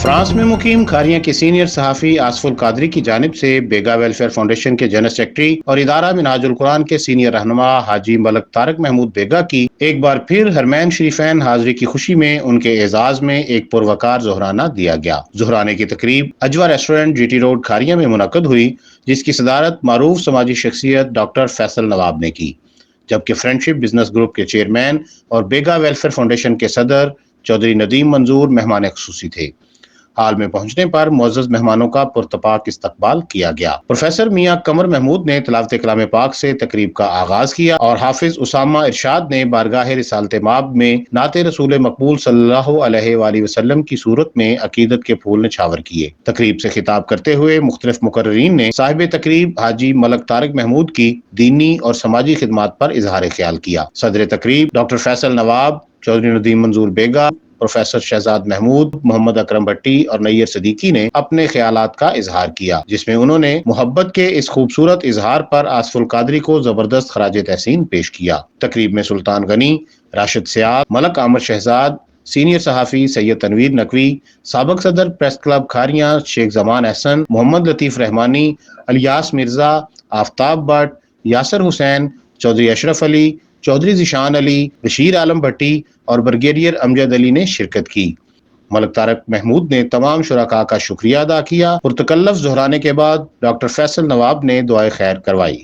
France میں مقیم کھاریاں کے سینئر صحافی آصف القادری کی جانب سے بیگا ویلفیئر فاؤنڈیشن کے جنرل سیکرٹری اور ادارہ منہاج القرآن کے سینئر رہنما حاجی ملک طارق محمود بیگا کی ایک بار پھر حرمین شریفین حاضری کی خوشی میں ان کے اعزاز میں ایک پروقار ظہرانہ دیا گیا۔ ظہرانے کی تقریب Ajwa restaurant G T road Kharian میں منعقد ہوئی، جس کی صدارت معروف سماجی شخصیت ڈاکٹر فیصل نواب نے کی، جبکہ فرینڈشپ بزنس گروپ کے چیئرمین اور بیگا ویلفیئر فاؤنڈیشن کے صدر چودھری ندیم منظور مہمان خصوصی تھے۔ حال میں پہنچنے پر معزز مہمانوں کا پرتپاک استقبال کیا گیا۔ پروفیسر میاں قمر محمود نے تلاوت کلام پاک سے تقریب کا آغاز کیا اور حافظ اسامہ ارشاد نے بارگاہ رسالت مآب میں نعت رسول مقبول صلی اللہ علیہ وآلہ وسلم کی صورت میں عقیدت کے پھول نچھاور کیے۔ تقریب سے خطاب کرتے ہوئے مختلف مقررین نے صاحب تقریب حاجی ملک طارق محمود کی دینی اور سماجی خدمات پر اظہار خیال کیا۔ صدر تقریب ڈاکٹر فیصل نواب، چودھری ندیم منظور بیگا، پروفیسر شہزاد محمود، محمد اکرم بھٹی اور نیر صدیقی نے اپنے خیالات کا اظہار کیا، جس میں انہوں نے محبت کے اس خوبصورت اظہار پر آصف القادری کو زبردست خراج تحسین پیش کیا۔ تقریب میں سلطان غنی، راشد سیال، ملک عامر شہزاد، سینئر صحافی سید تنویر نقوی، سابق صدر press club Kharian Sheikh Zaman Ahsan, Muhammad Latif Rahmani, Ilyas Mirza, Aftab but, Yasir حسین، چودھری اشرف علی، چودھری ذیشان علی، بشیر عالم بھٹی اور بریگیڈیئر امجد علی نے شرکت کی۔ ملک طارق محمود نے تمام شرکاء کا شکریہ ادا کیا۔ پرتکلف ظہرانے کے بعد ڈاکٹر فیصل نواب نے دعائے خیر کروائی۔